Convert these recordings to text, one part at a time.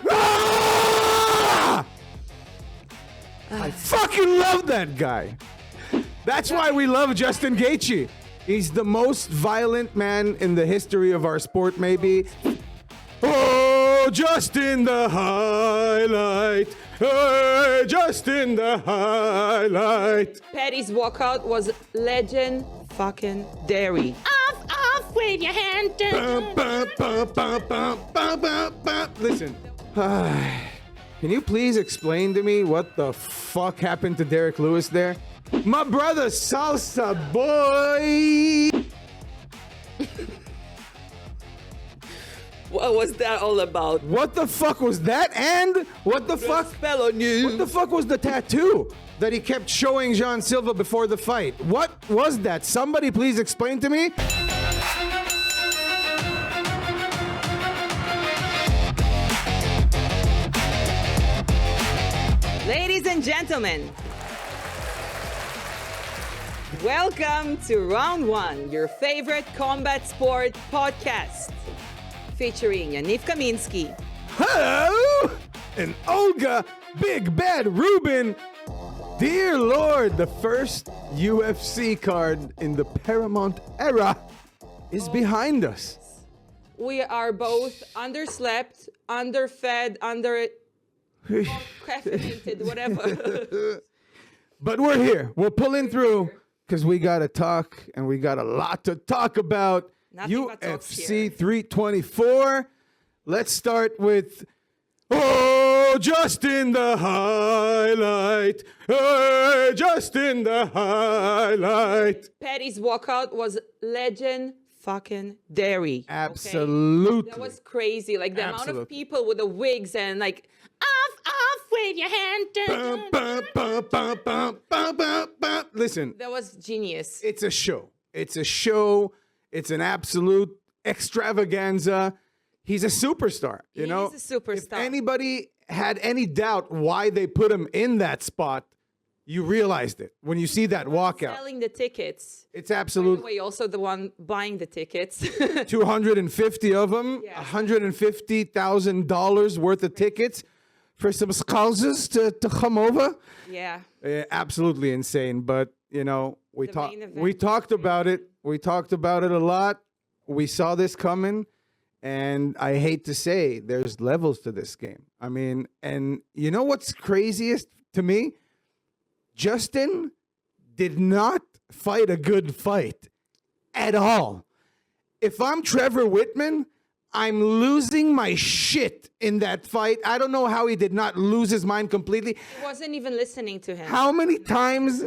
Ah! I fucking love that guy. That's why we love Justin Gaethje. He's the most violent man in the history of our sport, maybe. Oh, Justin the highlight. Hey, Justin the highlight. Paddy's walkout was legend fucking dairy. Off, wave your hand. Listen, can you please explain to me what the fuck happened to Derek Lewis there? My brother Salsa boy. What was that all about? What the fuck was that? And what the fuck? Spell on you. What the fuck was the tattoo that he kept showing Jean Silva before the fight? What was that? Somebody please explain to me. Ladies and gentlemen, welcome to Round 1, your favorite combat sport podcast, featuring Yaniv Kaminski. Hello! And Olga, Big Bad Rubin. Dear Lord, the first UFC card in the Paramount era is behind us. We are both underslept, underfed, caffeinated, whatever. But we're here. We're pulling through because we got to talk, and we got a lot to talk about. Nothing but talks UFC here. 324. Let's start with, oh, Justin the highlight. Hey, Justin the highlight. Paddy's walkout was legend fucking dairy. Okay? Absolutely. That was crazy. Like the amount Absolutely. of people with the wigs and like, off, wave your hand. Bum, bum, bum, bum, bum, bum, bum, bum. Listen, That was genius. it's a show. It's a show. It's an absolute extravaganza. He's a superstar. You know, He's a superstar. If anybody had any doubt why they put him in that spot, you realized it when you see that walkout. Selling the tickets. It's By the absolute. way, also the one buying the tickets. 250 of them, Yeah. $150,000 worth of tickets for some scouses to come over. Yeah. Absolutely insane. But you know, we The talked. main event We was talked about it. We talked about it a lot. We saw this coming, and I hate to say, there's levels to this game. I mean, and you know what's craziest to me? Justin did not fight a good fight at all. If I'm Trevor Whitman, I'm losing my shit in that fight. I don't know how he did not lose his mind completely. I wasn't even listening to him. How many times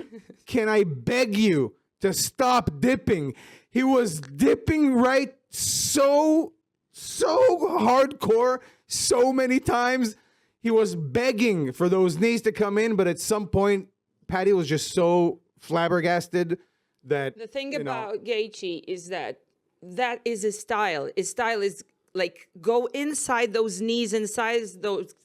can I beg you to stop dipping? He was dipping right so hardcore so many times. He was begging for those knees to come in, but at some point, Paddy was just so flabbergasted that The thing you know, about Gaethje is that is his style. His style is like go inside those knees, inside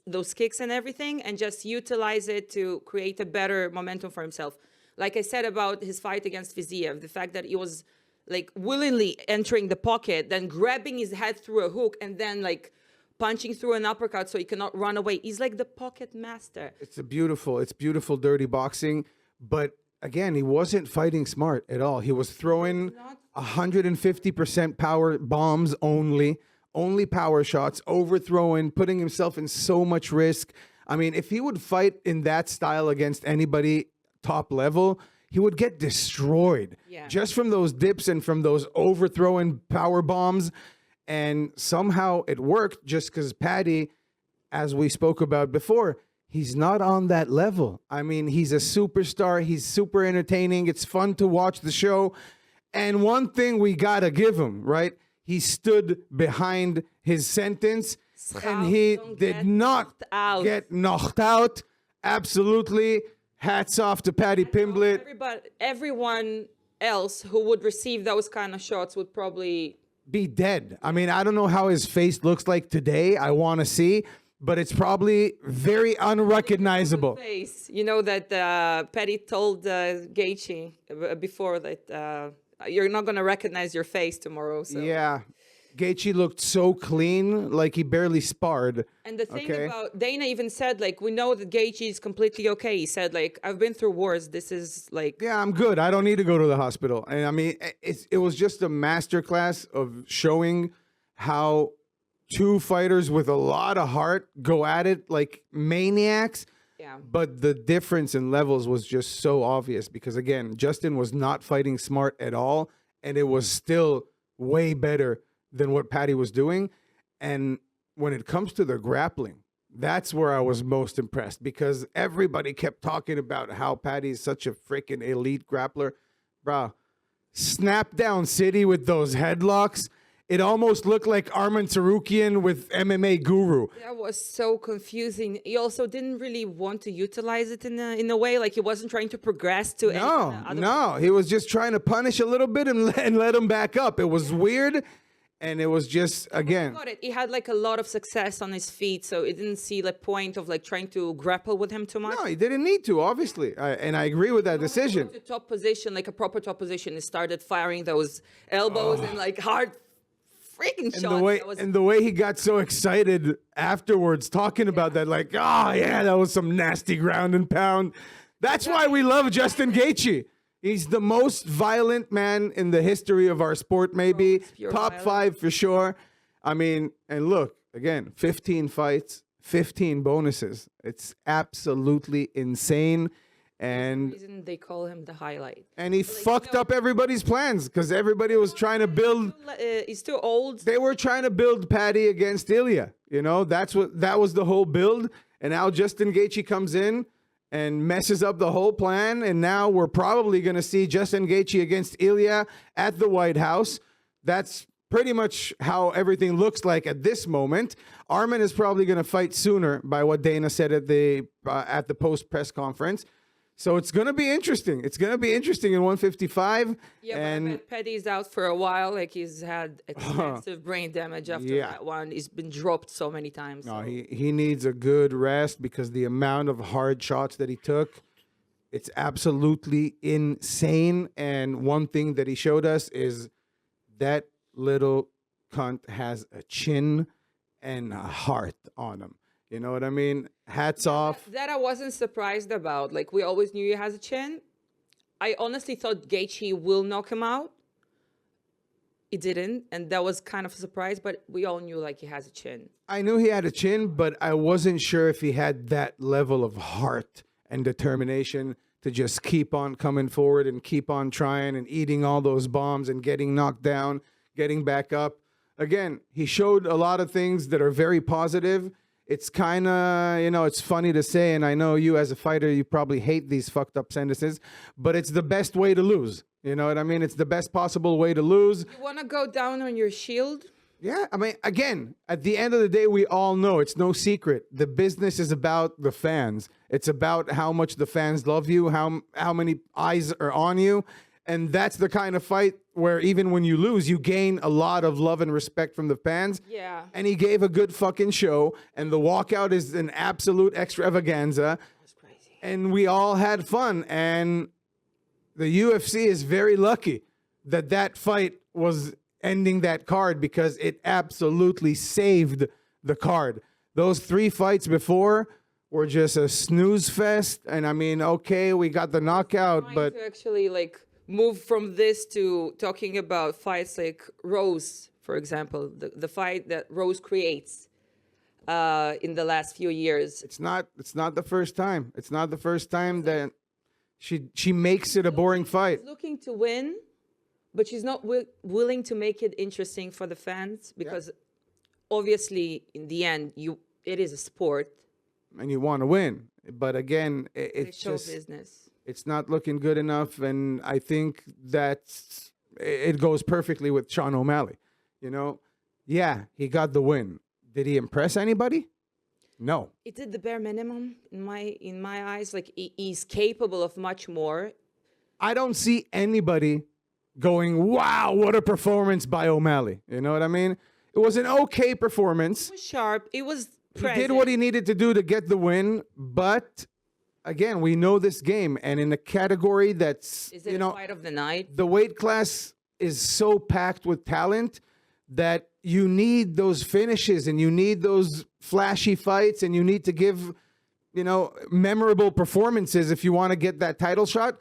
those kicks and everything, and just utilize it to create a better momentum for himself. Like I said about his fight against Fiziev, the fact that he was like willingly entering the pocket, then grabbing his head through a hook, and then like punching through an uppercut so he cannot run away. He's like the pocket master. it's beautiful dirty boxing, but again, he wasn't fighting smart at all. He was throwing 150% power bombs only power shots, overthrowing, putting himself in so much risk. I mean, if he would fight in that style against anybody top level, he would get destroyed Yeah. just from those dips and from those overthrowing power bombs. And somehow it worked just because Paddy, as we spoke about before, he's not on that level. I mean, he's a superstar. He's super entertaining. It's fun to watch the show. And one thing we got to give him, right? He stood behind his sentence and he Don't did get not knocked out. get knocked out. Absolutely. Hats off to Paddy Pimblett. Everyone else who would receive those kind of shots would probably Be dead. I mean, I don't know how his face looks like today. I want to see, but it's probably very unrecognizable. face. You know that Paddy told Gaethje before that you're not going to recognize your face tomorrow. So Yeah. Gaethje looked so clean, like he barely sparred. And the thing Okay. about Dana even said, like, we know that Gaethje is completely okay. He said, like, I've been through wars. This is like, Yeah, I'm good. I don't need to go to the hospital. And I mean, it was just a masterclass of showing how two fighters with a lot of heart go at it like maniacs. yeah. But the difference in levels was just so obvious because, again, Justin was not fighting smart at all. And it was still way better than what Patty was doing. And when it comes to the grappling, that's where I was most impressed because everybody kept talking about how Patty is such a freaking elite grappler. Bro, snap down city with those headlocks. It almost looked like Arman Tsarukyan with MMA Guru. That was so confusing. He also didn't really want to utilize it in a way, like he wasn't trying to progress to No, he was just trying to punish a little bit and let him back up. It was weird, and it was just, again, Got it. He had like a lot of success on his feet, so it didn't see the point of like trying to grapple with him too much. no, he didn't need to, obviously. And I agree with that decision. To top position, like a proper top position, he started firing those elbows and like hard freaking shots. And the way he got so excited afterwards talking about that, like, oh yeah, that was some nasty ground and pound. That's why we love Justin Gaethje. He's the most violent man in the history of our sport, maybe. pure Top violence. 5 for sure. I mean, and look, again, 15 fights, 15 bonuses. It's absolutely insane. And Reason they call him the highlight. he fucked up everybody's plans because everybody was trying to build. He's too old. They were trying to build Patty against Ilya. You know, that was the whole build. And now Justin Gaethje comes in and messes up the whole plan. And now we're probably going to see Justin Gaethje against Ilya at the White House. That's pretty much how everything looks like at this moment. Arman is probably going to fight sooner, by what Dana said at the post press conference. So it's going to be interesting. It's going to be interesting in 155. Yeah, and but Petty's out for a while. Like he's had extensive brain damage after that one. He's been dropped so many times. no, so. he needs a good rest because the amount of hard shots that he took, it's absolutely insane. And one thing that he showed us is that little cunt has a chin and a heart on him. You know what I mean? Hats off. That I wasn't surprised about. Like we always knew he has a chin. I honestly thought Gaethje will knock him out. He didn't, and that was kind of a surprise. But we all knew like he has a chin. I knew he had a chin, but I wasn't sure if he had that level of heart and determination to just keep on coming forward and keep on trying and eating all those bombs and getting knocked down, getting back up. Again, he showed a lot of things that are very positive. It's kind of, it's funny to say, and I know you as a fighter, you probably hate these fucked up sentences, but it's the best way to lose. You know what I mean? It's the best possible way to lose. You want to go down on your shield? Yeah, I mean, again, at the end of the day, we all know it's no secret. The business is about the fans. It's about how much the fans love you, how many eyes are on you. And that's the kind of fight where even when you lose, you gain a lot of love and respect from the fans. Yeah. And he gave a good fucking show. And the walkout is an absolute extravaganza. That's crazy. And we all had fun. And the UFC is very lucky that that fight was ending that card because it absolutely saved the card. Those 3 fights before were just a snooze fest. And I mean, okay, we got the knockout, Trying but to actually like move from this to talking about fights like Rose, for example, the fight that Rose creates in the last few years. it's not the first time. It's not the first time that she makes it a boring fight. She's looking to win, but she's not willing to make it interesting for the fans because obviously in the end it is a sport. And you want to win. But again, It's it's show just business. it's not looking good enough, and I think that it goes perfectly with Sean O'Malley. Yeah, he got the win. Did he impress anybody? No. It did the bare minimum in my eyes. Like he's capable of much more. I don't see anybody going, wow, what a performance by O'Malley. You know what I mean? It was an okay performance. It was sharp. It was He present. did what he needed to do to get the win, but again, we know this game, and in a category that's, Is it a fight of the night? the weight class is so packed with talent that you need those finishes and you need those flashy fights and you need to give, memorable performances if you want to get that title shot.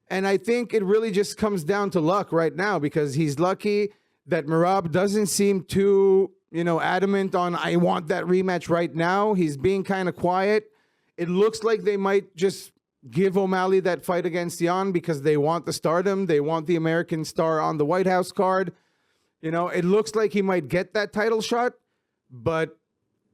And I think it really just comes down to luck right now, because he's lucky that Merab doesn't seem too, adamant on, I want that rematch right now. He's being kind of quiet. It looks like they might just give O'Malley that fight against Yan because they want the stardom. They want the American star on the White House card. It looks like he might get that title shot, but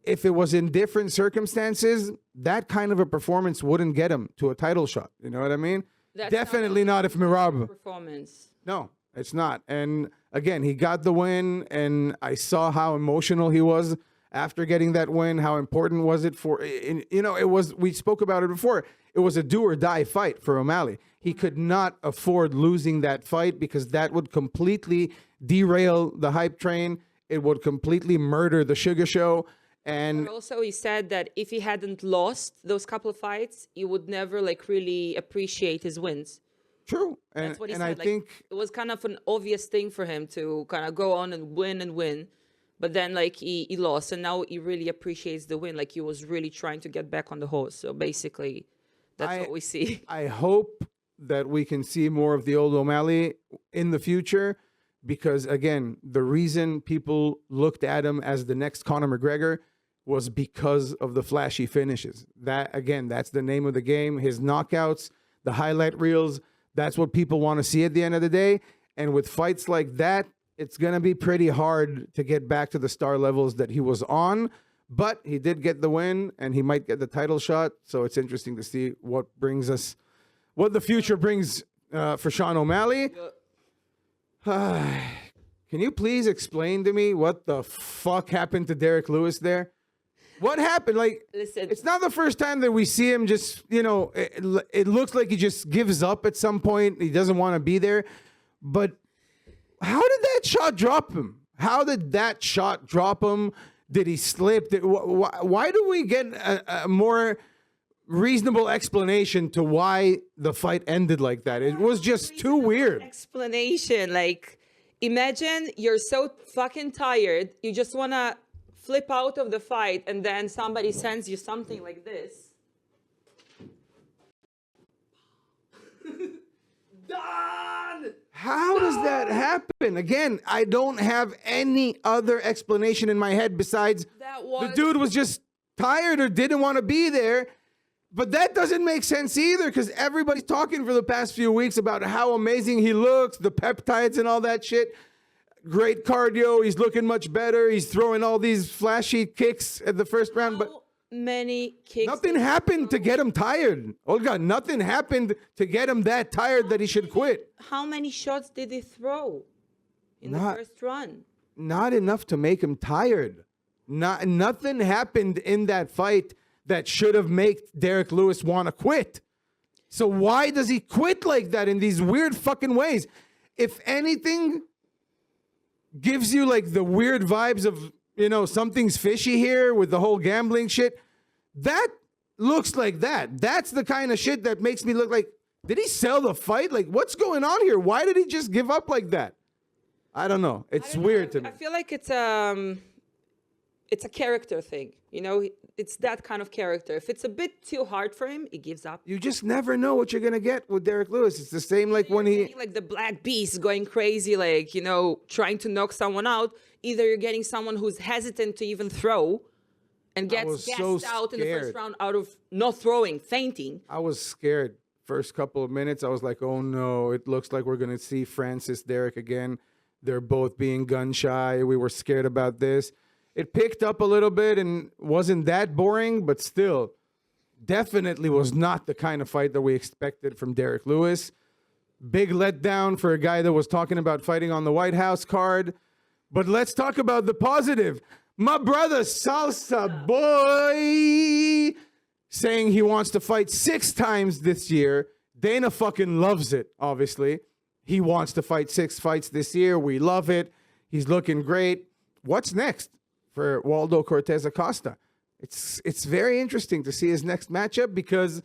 if it was in different circumstances, that kind of a performance wouldn't get him to a title shot. You know what I mean? That's Definitely not if Merab. Performance. No, it's not. And again, he got the win, and I saw how emotional he was after getting that win. How important was it for, it was, we spoke about it before. It was a do or die fight for O'Malley. He could not afford losing that fight because that would completely derail the hype train. It would completely murder the Sugar Show. And But also, he said that if he hadn't lost those couple of fights, he would never really appreciate his wins. true. And, That's what he and said. I think it was kind of an obvious thing for him to kind of go on and win. But then he lost, and now he really appreciates the win. Like he was really trying to get back on the horse. So basically, that's what we see. I hope that we can see more of the old O'Malley in the future, because again, the reason people looked at him as the next Conor McGregor was because of the flashy finishes. That's the name of the game. His knockouts, the highlight reels, that's what people want to see at the end of the day. And with fights like that, it's going to be pretty hard to get back to the star levels that he was on. But he did get the win, and he might get the title shot. So it's interesting to see what the future brings for Sean O'Malley. Can you please explain to me what the fuck happened to Derek Lewis there? What happened? Listen, it's not the first time that we see him just, it looks like he just gives up at some point. He doesn't want to be there. But how did that shot drop him? How did that shot drop him? Did he slip? Why do we get a more reasonable explanation to why the fight ended like that? It was just too weird. Explanation. Imagine you're so fucking tired, you just want to flip out of the fight, and then somebody sends you something like this. Done! How does that happen? Again, I don't have any other explanation in my head besides the dude was just tired or didn't want to be there. But that doesn't make sense either, because everybody's talking for the past few weeks about how amazing he looks, the peptides and all that shit. Great cardio. He's looking much better. He's throwing all these flashy kicks at the first round. But many kicks. nothing happened to get him tired. Olga, nothing happened to get him that tired that he should quit. How many shots did he throw in the first run? Not enough to make him tired. Nothing happened in that fight that should have made Derek Lewis want to quit. So why does he quit like that in these weird fucking ways? If anything gives you the weird vibes of, something's fishy here with the whole gambling shit, that looks like that. That's the kind of shit that makes me look like, did he sell the fight? What's going on here? Why did he just give up like that? I don't know. It's weird to me. I feel like it's a character thing. It's that kind of character. If it's a bit too hard for him, he gives up. You just never know what you're going to get with Derek Lewis. It's the same when he... the black beast going crazy, trying to knock someone out. Either you're getting someone who's hesitant to even throw and gets gassed out in the first round out of not throwing, fainting. I was scared. First couple of minutes, I was like, oh no, it looks like we're going to see Francis Derek again. They're both being gun shy. We were scared about this. It picked up a little bit and wasn't that boring, but still, definitely was not the kind of fight that we expected from Derek Lewis. Big letdown for a guy that was talking about fighting on the White House card. But let's talk about the positive. My brother Salsa Boy saying he wants to fight 6 times this year. Dana fucking loves it, obviously. He wants to fight 6 fights this year. We love it. He's looking great. What's next for Waldo Cortez Acosta? It's very interesting to see his next matchup because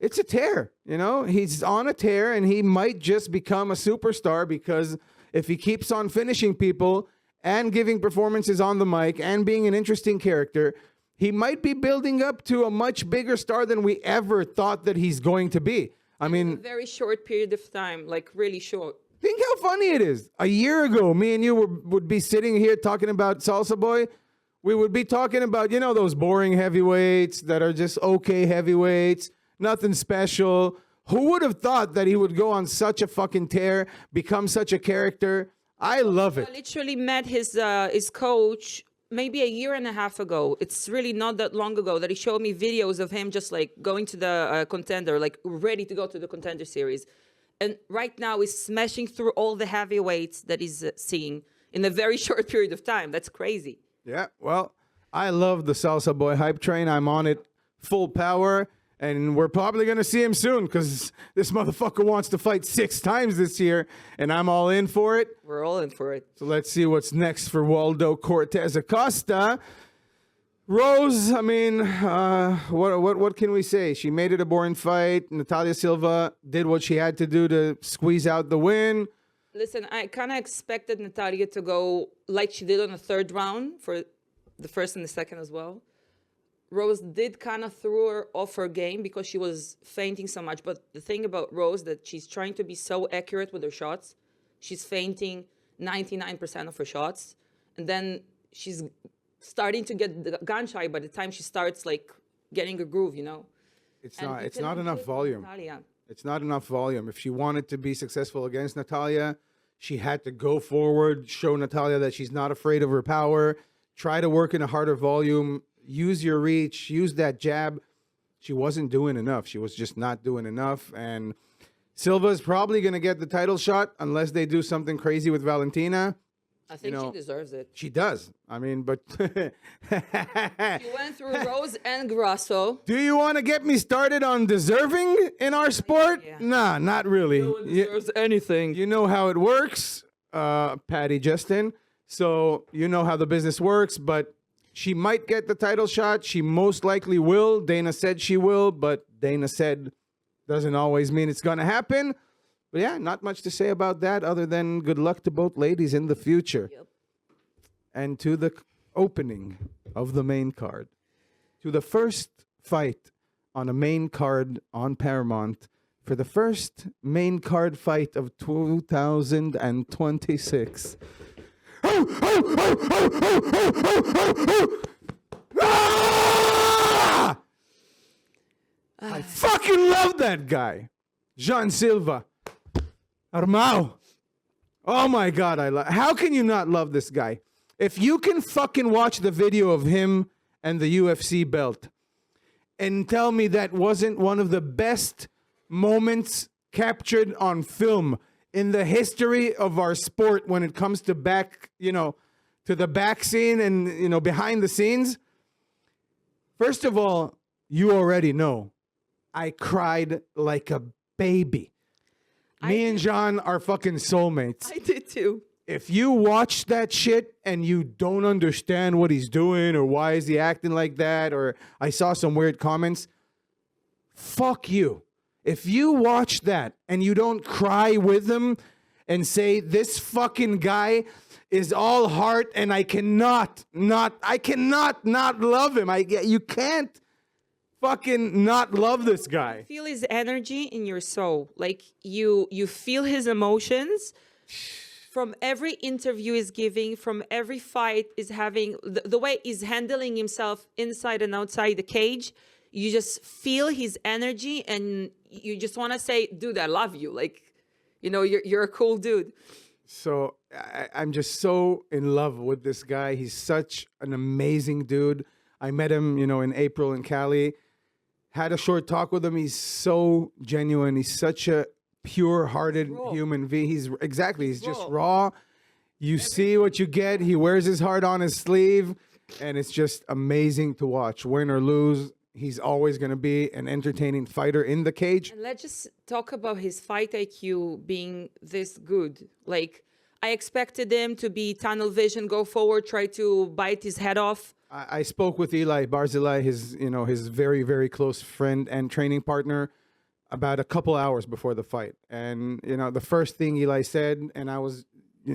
it's a tear. He's on a tear, and he might just become a superstar because if he keeps on finishing people and giving performances on the mic and being an interesting character, he might be building up to a much bigger star than we ever thought that he's going to be. I In a mean, very short period of time, like really short. think how funny it is. A year ago, me and you would be sitting here talking about Salsa Boy. We would be talking about, you know, those boring heavyweights that are just okay heavyweights, nothing special. Who would have thought that he would go on such a fucking tear, become such a character? I love I it. literally met his coach maybe a year and a half ago. It's really not that long ago that he showed me videos of him just like going to the contender, like ready to go to the contender series. And right now he's smashing through all the heavyweights that he's seeing in a very short period of time. That's crazy. Yeah, well, I love the Salsa Boy hype train. I'm on it full power. And we're probably going to see him soon because this motherfucker wants to fight 6 times this year. And I'm all in for it. We're all in for it. So let's see what's next for Waldo Cortez Acosta. Rose, I mean, what can we say? She made it a boring fight. Natalia Silva did what she had to do to squeeze out the win. Listen, I kind of expected Natalia to go like she did on the third round for the first and the second as well. Rose did kind of throw her off her game because she was fainting so much. But the thing about Rose that she's trying to be so accurate with her shots. She's fainting 99% of her shots. And then she's starting to get gun shy by the time she starts like getting a groove, you know. It's And not. you It's cannot not enough do it with volume. Natalia. It's not enough volume. If she wanted to be successful against Natalia, she had to go forward, show Natalia that she's not afraid of her power, try to work in a harder volume, use your reach, use that jab. She wasn't doing enough. She was just not doing enough. And Silva's probably going to get the title shot unless they do something crazy with Valentina. I think know, she deserves it. She does. I mean, but She went through Rose and Grasso. do you want to get me started on deserving in our sport? Yeah. Nah, not really. No one deserves anything. You know how it works, Patty Justin. So you know how the business works, but she might get the title shot. She most likely will. Dana said she will, but Dana said doesn't always mean it's going to happen. But yeah, not much to say about that other than good luck to both ladies in the future. Yep. And to the opening of the main card, to the first fight on a main card on Paramount for the first main card fight of 2026. Ah! I fucking love that guy. Jean Silva. Armao. Oh my God, how can you not love this guy? If you can fucking watch the video of him and the UFC belt and tell me that wasn't one of the best moments captured on film in the history of our sport when it comes to back, to the back scene and, behind the scenes. First of all, you already know I cried like a baby. Me and John are fucking soulmates. I did too. If you watch that shit and you don't understand what he's doing or why is he acting like that, or I saw some weird comments, fuck you. If you watch that and you don't cry with him and say, this fucking guy is all heart and I cannot not love him. You can't fucking not love this guy. Feel his energy in your soul. Like you feel his emotions from every interview he's giving, from every fight he's having, the way he's handling himself inside and outside the cage. You just feel his energy and you just want to say, dude, I love you. Like, you're a cool dude. So I'm just so in love with this guy. He's such an amazing dude. I met him, in April in Cali. Had a short talk with him. He's so genuine. He's such a pure-hearted human being. He's just raw. You see what you get. He wears his heart on his sleeve, and it's just amazing to watch. Win or lose, he's always going to be an entertaining fighter in the cage. And let's just talk about his fight IQ being this good. Like, I expected him to be tunnel vision, go forward, try to bite his head off. I spoke with Eli Barzilai, his very, very close friend and training partner, about a couple hours before the fight. And, the first thing Eli said, and I was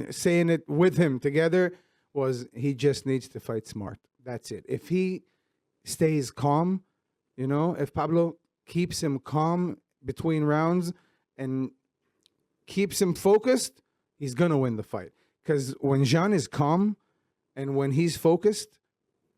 saying it with him together, was he just needs to fight smart. That's it. If he stays calm, if Pablo keeps him calm between rounds and keeps him focused, he's going to win the fight. Because when Jean is calm and when he's focused,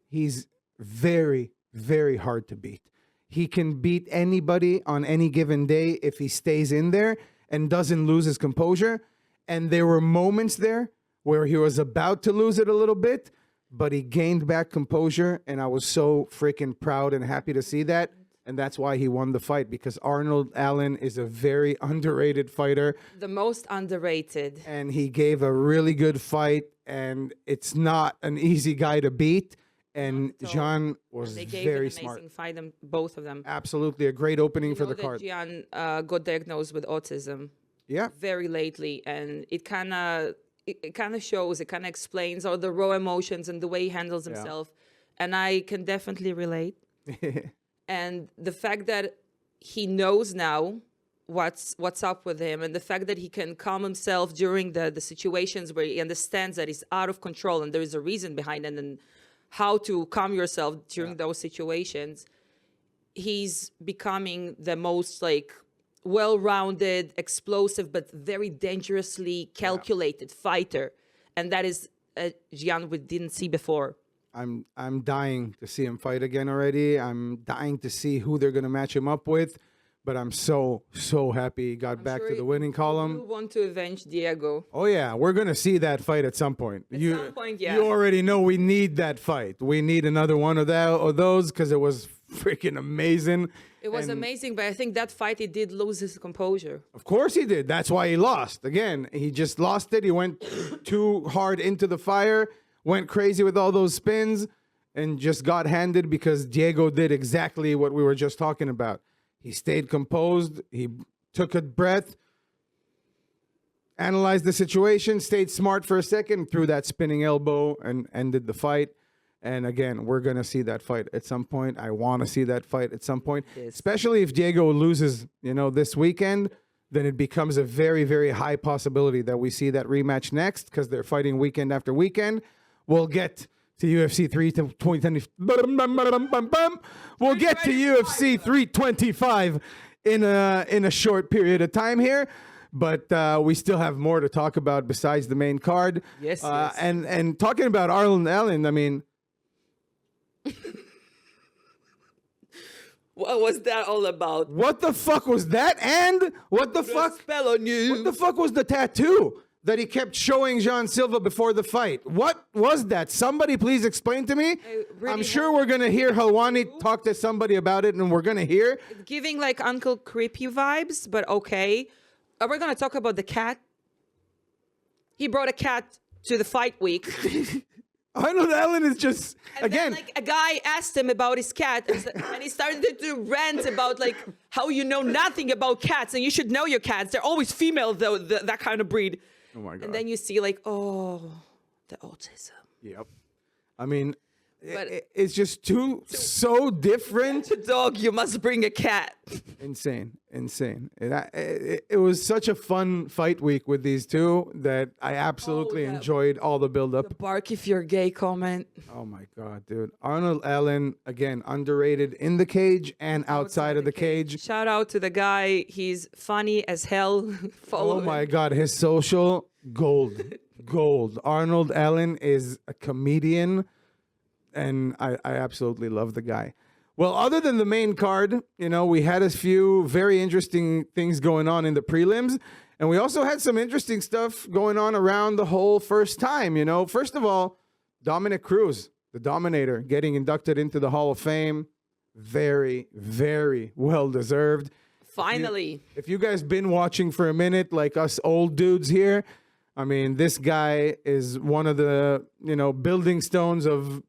he's very, very hard to beat. He can beat anybody on any given day if he stays in there and doesn't lose his composure. And there were moments there where he was about to lose it a little bit, but he gained back composure, and I was so freaking proud and happy to see that. And that's why he won the fight, because Arnold Allen is a very underrated fighter. The most underrated. And he gave a really good fight, and it's not an easy guy to beat. And Jean was they gave very an amazing smart. fight, both of them. Absolutely, a great opening for the that card. Jean got diagnosed with autism Yeah, very lately, and it kind of shows, it kind of explains all the raw emotions and the way he handles himself. And I can definitely relate. And the fact that he knows now what's up with him, and the fact that he can calm himself during the situations where he understands that he's out of control and there is a reason behind it, and how to calm yourself during those situations, he's becoming the most well-rounded, explosive, but very dangerously calculated fighter. And that is Gian we didn't see before. I'm dying to see him fight again already. I'm dying to see who they're going to match him up with. But I'm so happy he got back to the winning column. You want to avenge Diego. Oh, yeah. We're going to see that fight at some point. At some point, yeah. You already know we need that fight. We need another one of those because it was freaking amazing. It was amazing, but I think that fight he did lose his composure. Of course he did. That's why he lost. Again, he just lost it. He went too hard into the fire, went crazy with all those spins, and just got handed because Diego did exactly what we were just talking about. He stayed composed. He took a breath, analyzed the situation, stayed smart for a second, threw that spinning elbow, and ended the fight. And again, we're going to see that fight at some point. I want to see that fight at some point, especially if Diego loses, this weekend. Then it becomes a very, very high possibility that we see that rematch next because they're fighting weekend after weekend. We'll get to UFC 320. We'll get to UFC 325 in a short period of time here. But we still have more to talk about besides the main card. Yes. And talking about Arnold Allen, I mean, what was that all about? what the fuck was that? And what the fuck? Spell on you. What the fuck was the tattoo that he kept showing Jean Silva before the fight? What was that? Somebody please explain to me. I'm sure we're going to hear Helwani talk to somebody about it, and we're going to hear. It's giving Uncle Creepy vibes, but okay. Are we going to talk about the cat? He brought a cat to the fight week. Arnold Allen is just, And again. then, a guy asked him about his cat, and he started to rant about how you know nothing about cats, and you should know your cats. They're always female, though, that kind of breed. Oh my God. And then you see the autism. Yep. I mean, But- it's just so different. To dog, you must bring a cat. Insane. It was such a fun fight week with these two that I absolutely enjoyed all the build-up. Bark if you're gay comment. Oh my God, dude. Arnold Allen, again, underrated in the cage and outside of the cage. Shout out to the guy. He's funny as hell. Follow Oh my God, his social, gold. Arnold Allen is a comedian, and I absolutely love the guy. Well, other than the main card, we had a few very interesting things going on in the prelims, and we also had some interesting stuff going on around the whole first time. First of all, Dominic Cruz, the Dominator, getting inducted into the Hall of Fame. Very, very well deserved. Finally. If you guys been watching for a minute, like us old dudes here, I mean, this guy is one of the, building stones of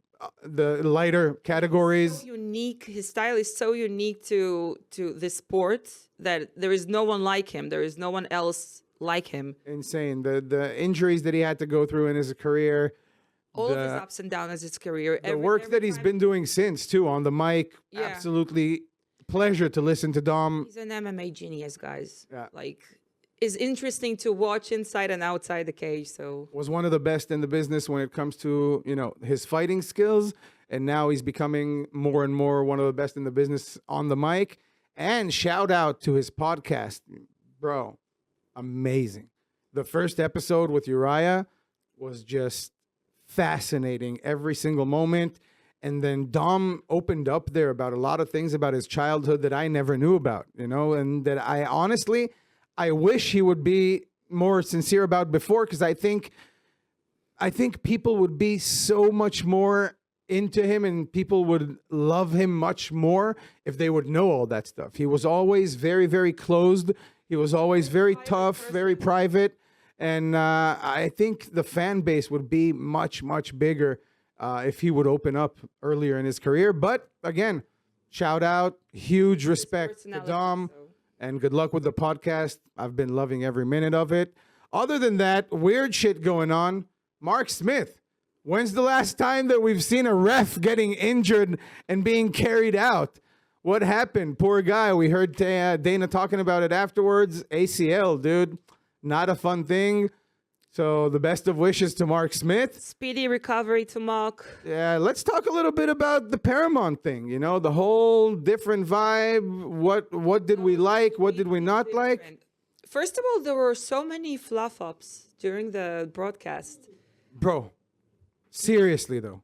the lighter categories. So unique. His style is so unique to this sport that there is no one like him. There is no one else like him. Insane. The injuries that he had to go through in his career. All of his ups and downs as his career. The work that he's been doing since, too, on the mic. Yeah. Absolutely pleasure to listen to Dom. He's an MMA genius, guys. Yeah. is interesting to watch inside and outside the cage. So Was one of the best in the business when it comes to, his fighting skills. And now he's becoming more and more one of the best in the business on the mic. And shout out to his podcast. Bro, amazing. The first episode with Uriah was just fascinating every single moment. And then Dom opened up there about a lot of things about his childhood that I never knew about, and that I wish he would be more sincere about before, because I think people would be so much more into him and people would love him much more if they would know all that stuff. He was always very, very closed. He was always very tough, very private. And I think the fan base would be much, much bigger if he would open up earlier in his career. But again, shout out, huge respect to Dom. And good luck with the podcast. I've been loving every minute of it. Other than that, weird shit going on. Mark Smith. When's the last time that we've seen a ref getting injured and being carried out? What happened? Poor guy. We heard Dana talking about it afterwards. ACL, dude. Not a fun thing. So the best of wishes to Mark Smith. Speedy recovery to Mark. Yeah, let's talk a little bit about the Paramount thing. The whole different vibe. What did we like? What did we not like? First of all, there were so many fluff ups during the broadcast. Bro, seriously though,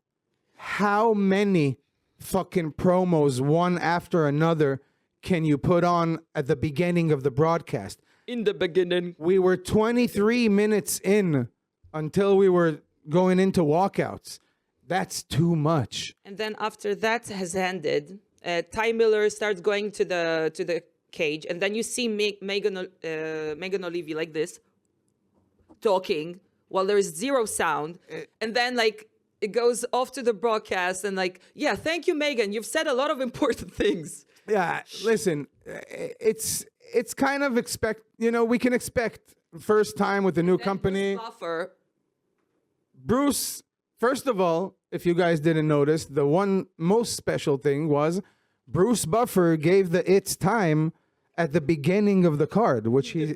how many fucking promos one after another can you put on at the beginning of the broadcast? In the beginning. We were 23 minutes in until we were going into walkouts. That's too much. And then after that has ended, Ty Miller starts going to the cage, and then you see Megan O'Leary like this, talking while there is zero sound, and then it goes off to the broadcast, and yeah, thank you, Megan. You've said a lot of important things. Yeah, listen, it's kind of we can expect first time with a new company. Bruce, first of all, if you guys didn't notice, the one most special thing was Bruce Buffer gave the It's Time at the beginning of the card, which he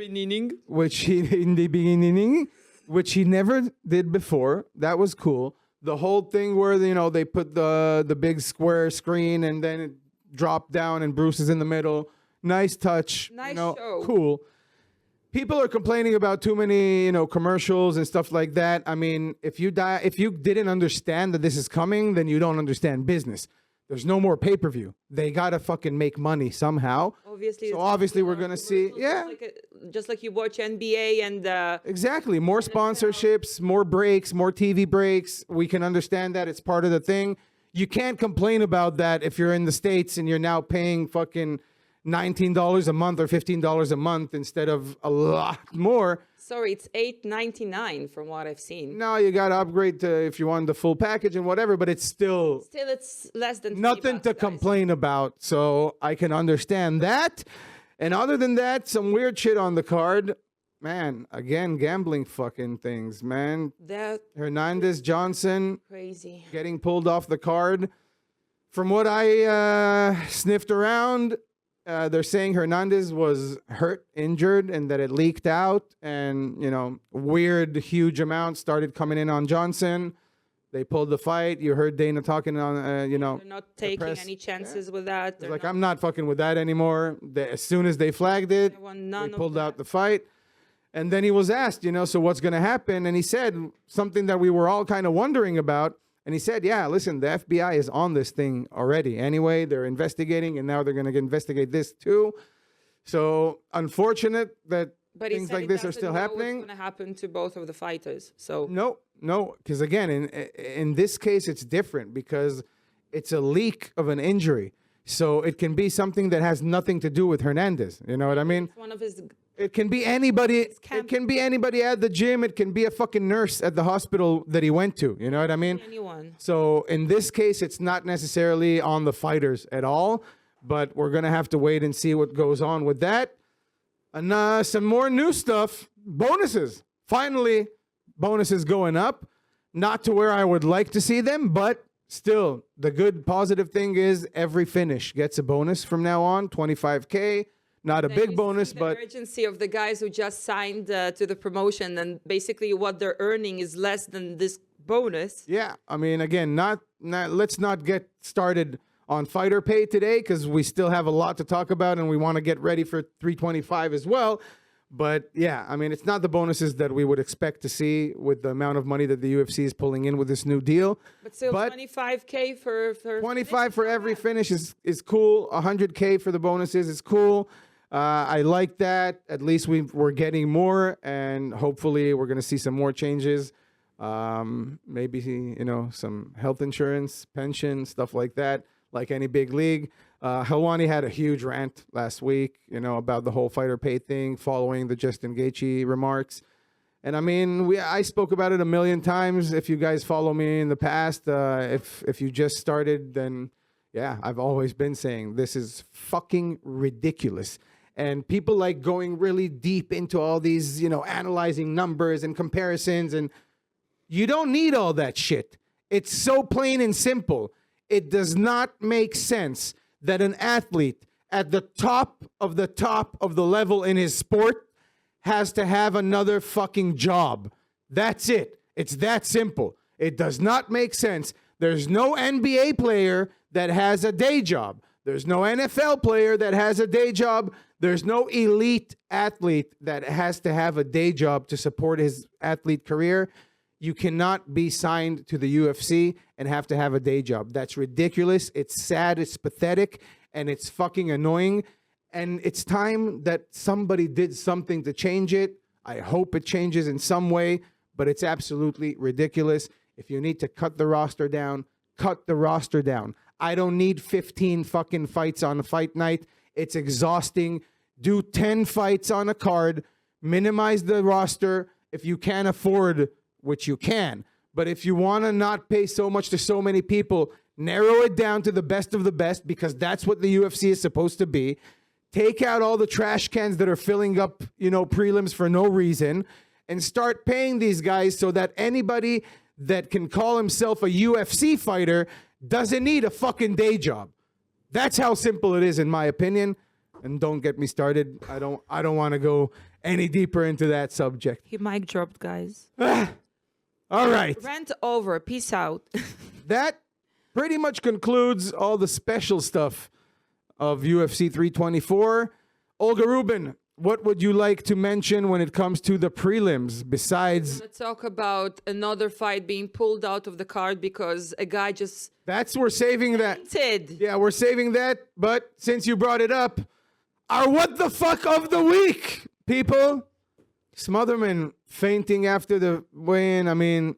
never did before. That was cool. The whole thing where they put the big square screen and then it dropped down and Bruce is in the middle. Nice touch. Nice show. Cool. People are complaining about too many, commercials and stuff like that. I mean, if you didn't understand that this is coming, then you don't understand business. There's no more pay-per-view. They gotta fucking make money somehow. Obviously, we're gonna see. Yeah, just like you watch NBA and exactly, more sponsorships, more breaks, more TV breaks. We can understand that it's part of the thing. You can't complain about that if you're in the States and you're now paying fucking $19 a month or $15 a month instead of a lot more. Sorry, it's $8.99 from what I've seen. No, you got to upgrade to if you want the full package and whatever, but it's still it's less than nothing to complain about. So I can understand that. And other than that, some weird shit on the card. Man, again, gambling fucking things, man. That Hernandez Johnson crazy getting pulled off the card. From what I sniffed around, they're saying Hernandez was hurt, injured, and that it leaked out. And, weird, huge amounts started coming in on Johnson. They pulled the fight. You heard Dana talking on, They're not taking any chances with that. They're I'm not fucking with that anymore. As soon as they flagged it, they pulled out the fight. And then he was asked, so what's going to happen? And he said something that we were all kind of wondering about. And he said, yeah, listen, the FBI is on this thing already. Anyway, they're investigating, and now they're going to investigate this too. So unfortunate that things like this are still happening. What's going to happen to both of the fighters? So no, because again, in this case, it's different because it's a leak of an injury. So it can be something that has nothing to do with Hernandez. You know what I mean? It's one of his. It can be anybody. It can be anybody at the gym. It can be a fucking nurse at the hospital that he went to. You know what I mean? Anyone. So in this case, it's not necessarily on the fighters at all. But we're gonna have to wait and see what goes on with that. And some more new stuff. Bonuses. Finally, bonuses going up. Not to where I would like to see them, but still, the good positive thing is every finish gets a bonus from now on. $25K. Not a Then big you bonus, see the but urgency of the guys who just signed to the promotion, and basically what they're earning is less than this bonus. yeah. I mean, again, let's not get started on fighter pay today because we still have a lot to talk about and we want to get ready for 325 as well. But yeah, I mean, it's not the bonuses that we would expect to see with the amount of money that the UFC is pulling in with this new deal. But still, 25K for 25 for every finish is cool. 100K for the bonuses is cool. I like that. At least we're getting more, and hopefully we're going to see some more changes. Maybe, some health insurance, pension, stuff like that, like any big league. Helwani had a huge rant last week, about the whole fighter pay thing following the Justin Gaethje remarks. And I mean, I spoke about it a million times. If you guys follow me in the past, if you just started, then yeah, I've always been saying this is fucking ridiculous. And people like going really deep into all these, analyzing numbers and comparisons. And you don't need all that shit. It's so plain and simple. It does not make sense that an athlete at the top of the level in his sport has to have another fucking job. That's it. It's that simple. It does not make sense. There's no NBA player that has a day job. There's no NFL player that has a day job. There's no elite athlete that has to have a day job to support his athlete career. You cannot be signed to the UFC and have to have a day job. That's ridiculous. It's sad. It's pathetic. And it's fucking annoying. And it's time that somebody did something to change it. I hope it changes in some way, but it's absolutely ridiculous. If you need to cut the roster down, cut the roster down. I don't need 15 fucking fights on a fight night. It's exhausting. Do 10 fights on a card. Minimize the roster if you can't afford, which you can. But if you want to not pay so much to so many people, narrow it down to the best of the best, because that's what the UFC is supposed to be. Take out all the trash cans that are filling up, prelims for no reason, and start paying these guys so that anybody that can call himself a UFC fighter doesn't need a fucking day job. That's how simple it is, in my opinion. And don't get me started. I don't want to go any deeper into that subject. He mic dropped, guys. All right. Rant over. Peace out. That pretty much concludes all the special stuff of UFC 324. Olga Rubin, what would you like to mention when it comes to the prelims besides... Let's talk about another fight being pulled out of the card because a guy just... We're saving that. fainted. Yeah, we're saving that. But since you brought it up, our what the fuck of the week, people. Smotherman fainting after the weigh-in. I mean...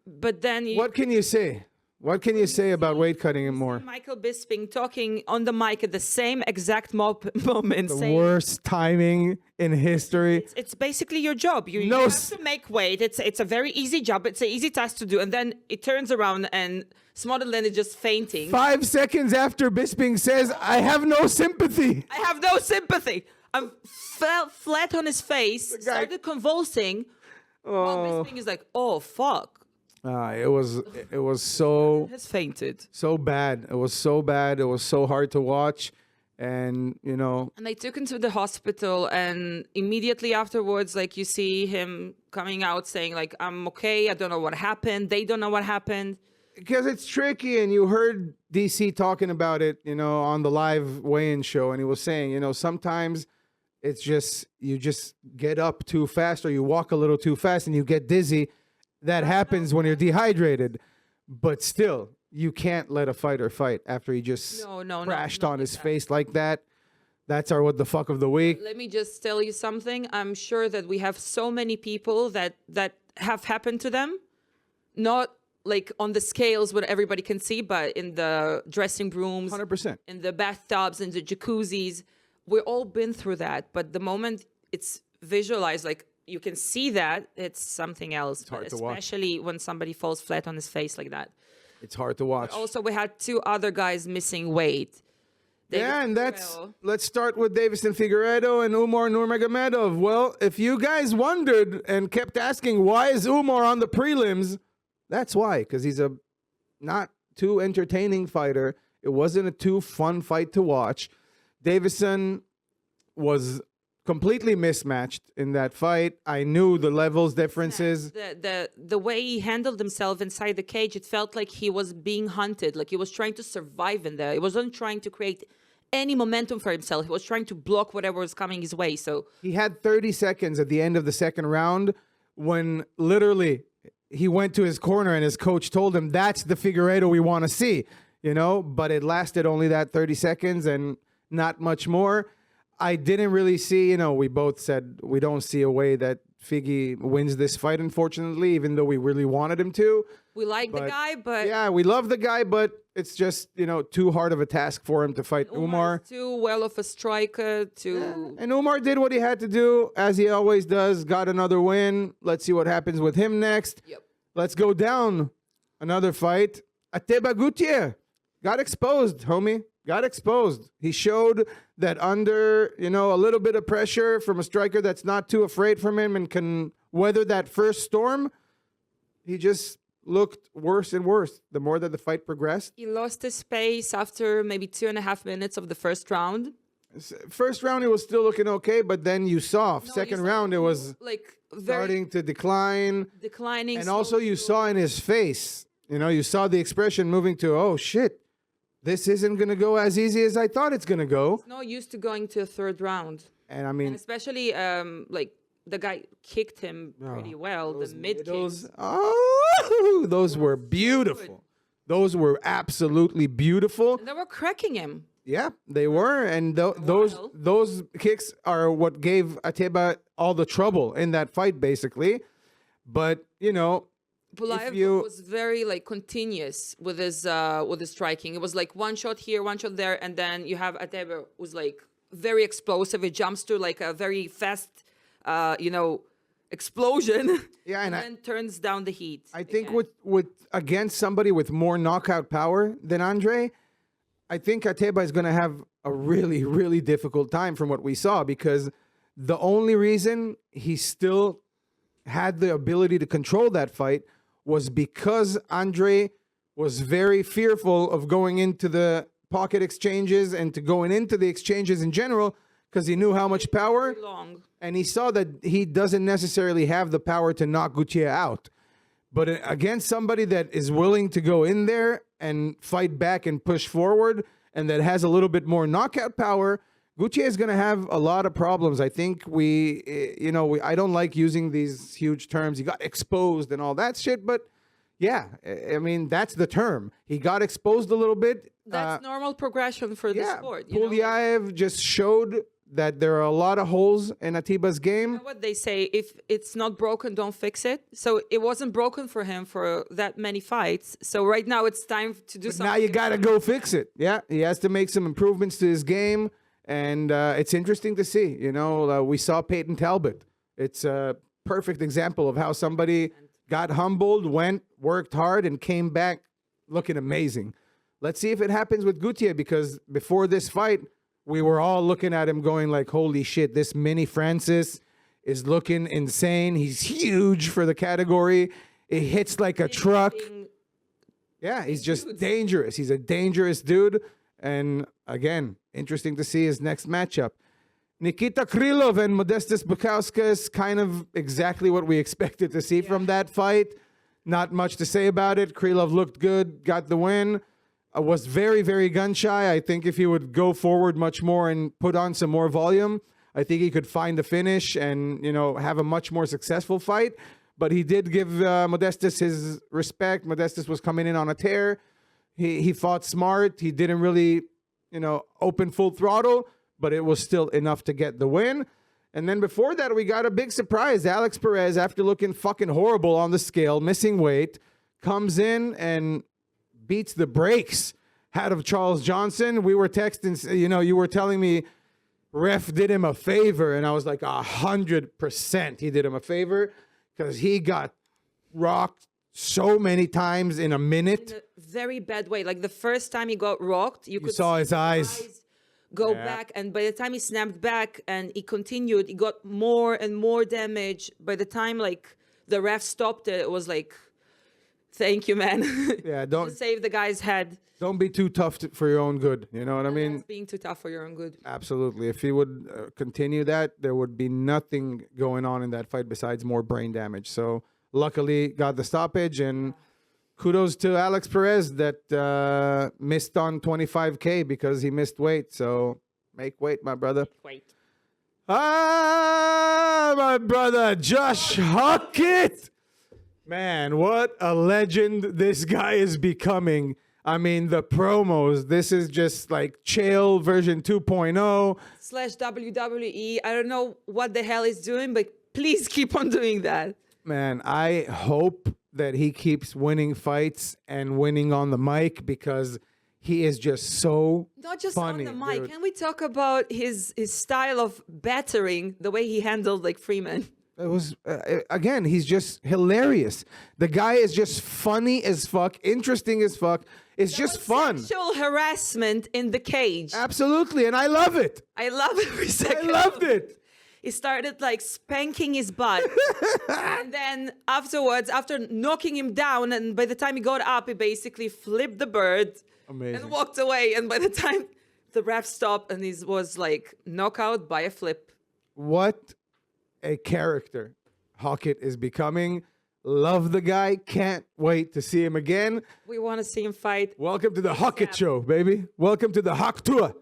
But then... What can you say? What can you say about weight cutting and more? Michael Bisping talking on the mic at the same exact moment. The worst timing in history. It's basically your job. You have to make weight. It's a very easy job. It's an easy task to do. And then it turns around and Smotherland is just fainting. 5 seconds after Bisping says, I have no sympathy. I have no sympathy. I fell flat on his face, started convulsing. While Bisping is like, oh, fuck. It was so... Has fainted. So bad. It was so bad. It was so hard to watch. And, And they took him to the hospital, and immediately afterwards, like, you see him coming out saying, like, I'm okay. I don't know what happened. They don't know what happened. Because it's tricky, and you heard DC talking about it, on the live weigh-in show, and he was saying, sometimes it's just, you just get up too fast or you walk a little too fast and you get dizzy. That happens when you're dehydrated, but still, you can't let a fighter fight after he just crashed on his face like that. That's our what the fuck of the week. Let me just tell you something. I'm sure that we have so many people that have happened to them, not like on the scales where everybody can see, but in the dressing rooms, 100%, in the bathtubs, in the jacuzzis. We've all been through that, but the moment it's visualized, like, you can see that, it's something else. It's hard to watch. Especially when somebody falls flat on his face like that. It's hard to watch. Also, we had 2 other guys missing weight. Let's start with Davison Figueiredo and Umar Nurmagomedov. Well, if you guys wondered and kept asking, why is Umar on the prelims? That's why, because he's a not too entertaining fighter. It wasn't a too fun fight to watch. Davison was completely mismatched in that fight. I knew the levels differences. The way he handled himself inside the cage, it felt like he was being hunted, like he was trying to survive in there. He wasn't trying to create any momentum for himself. He was trying to block whatever was coming his way. So He had 30 seconds at the end of the second round when literally he went to his corner and his coach told him, that's the Figueiredo we want to see, but it lasted only that 30 seconds and not much more. I didn't really see, we both said we don't see a way that Figgy wins this fight, unfortunately, even though we really wanted him to. we like the guy, but Yeah, we love the guy, but it's just, too hard of a task for him to fight Umar. is too well of a striker to. And Umar did what he had to do, as he always does, got another win. Let's see what happens with him next. Yep. Let's go down another fight. Ateba Gutier got exposed, homie. Got exposed. He showed that under, a little bit of pressure from a striker that's not too afraid from him and can weather that first storm, he just looked worse and worse the more that the fight progressed. He lost his pace after maybe 2.5 minutes of the first round. First round, it was still looking okay, but then you saw second round, it was like starting to declining. And also you saw in his face, you saw the expression moving to, oh shit, this isn't going to go as easy as I thought it's going to go. no used to going to a third round. And I mean, And especially like the guy kicked him pretty well. The mid kicks. Oh, those were beautiful. Those were absolutely beautiful. They were cracking him. Yeah, they were. And those kicks are what gave Ateba all the trouble in that fight, basically. But, Pulaev was very like continuous with his striking. It was like one shot here, one shot there, and then you have Ateba who's like very explosive. It jumps to like a very fast, explosion. Yeah, and then turns down the heat. I think again. with against somebody with more knockout power than Andre, I think Ateba is going to have a really, really difficult time from what we saw, because the only reason he still had the ability to control that fight was because Andre was very fearful of going into the pocket exchanges and to going into the exchanges in general, because he knew how much power, Very long. and he saw that he doesn't necessarily have the power to knock Gutier out. But against somebody that is willing to go in there and fight back and push forward, and that has a little bit more knockout power, Gutier is going to have a lot of problems. I think I don't like using these huge terms. He got exposed and all that shit, but yeah, I mean, that's the term. He got exposed a little bit. That's normal progression for the sport. Pulyaev just showed that there are a lot of holes in Atiba's game. You know what they say, if it's not broken, don't fix it. So it wasn't broken for him for that many fights. So right now it's time to do something. Now you got to go fix it. Yeah, he has to make some improvements to his game. And it's interesting to see. We saw Peyton Talbot. It's a perfect example of how somebody got humbled, worked hard, and came back looking amazing. Let's see if it happens with Gutier, because before this fight, we were all looking at him going like, holy shit, this mini Francis is looking insane. He's huge for the category. It hits like a truck. Yeah, he's just dangerous. He's a dangerous dude. And again, interesting to see his next matchup. Nikita Krylov and Modestas Bukauskas, kind of exactly what we expected to see from that fight. Not much to say about it. Krylov looked good, got the win. Was very, very gun-shy. I think if he would go forward much more and put on some more volume, I think he could find the finish and, have a much more successful fight. But he did give Modestas his respect. Modestas was coming in on a tear. He fought smart. He didn't really, open full throttle, but it was still enough to get the win. And then before that, we got a big surprise. Alex Perez, after looking fucking horrible on the scale, missing weight, comes in and beats the brakes out of Charles Johnson. We were texting, you were telling me ref did him a favor, and I was like 100% he did him a favor, because he got rocked so many times in a minute. In a very bad way. Like the first time he got rocked, you could saw see his eyes go back, and by the time he snapped back and he continued, he got more and more damage. By the time like the ref stopped it, it was like Thank you, man. Yeah, To don't save the guy's head. be too tough for your own good. You know what I mean? That's being too tough for your own good. Absolutely. If he would continue that, there would be nothing going on in that fight besides more brain damage. So luckily, got the stoppage, and kudos to Alex Perez that missed on 25K because he missed weight. So make weight, my brother. Wait. My brother, Josh Hockett. Man, what a legend this guy is becoming. I mean, the promos, this is just like Chael version 2.0. / WWE. I don't know what the hell he's doing, but please keep on doing that. Man, I hope that he keeps winning fights and winning on the mic because he is just so Not just funny, on the mic. dude. Can we talk about his style of battering, the way he handled like Freeman? It was, again, he's just hilarious. The guy is just funny as fuck, interesting as fuck. It's just fun. Sexual harassment in the cage. Absolutely, and I love it. I love every I second. loved it. He started like spanking his butt. And then afterwards, after knocking him down, and by the time he got up, he basically flipped the bird Amazing. and walked away. And by the time the ref stopped, and he was like knockout by a flip. What a character Hockett is becoming. Love the guy. Can't wait to see him again. We want to see him fight. Welcome to the Hockett Show, baby. Welcome to the Hock Tour.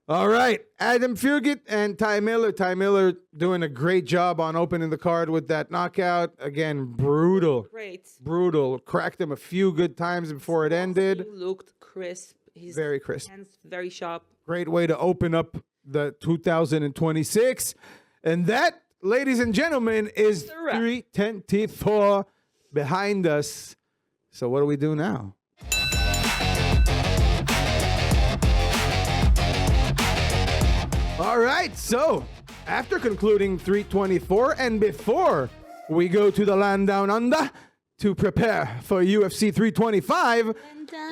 All right, Adam Fugit and Ty Miller. Ty Miller doing a great job on opening the card with that knockout. Again, brutal. Great. Brutal. Cracked him a few good times before it ended. He looked crisp. His Very crisp. hands very sharp. Great way to open up the 2026. And that, ladies and gentlemen, is a wrap. 324 behind us. So what do we do now? All right, so after concluding 324 and before we go to the land down under to prepare for UFC 325,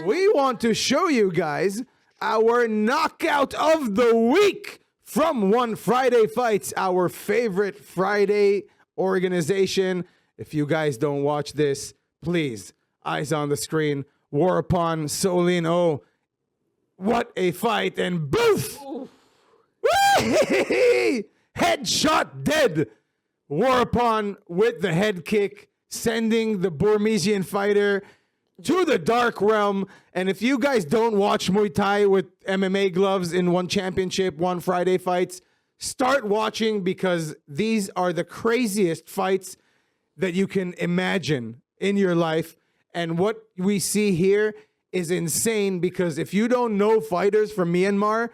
we want to show you guys our knockout of the week from One Friday Fights, our favorite Friday organization. If you guys don't watch this, please, eyes on the screen. War upon Solin. Oh, what a fight. And boof! Headshot dead. War upon with the head kick, sending the Burmesian fighter to the dark realm. And if you guys don't watch Muay Thai with MMA gloves in One Championship, One Friday Fights, start watching because these are the craziest fights that you can imagine in your life. And what we see here is insane because if you don't know fighters from Myanmar,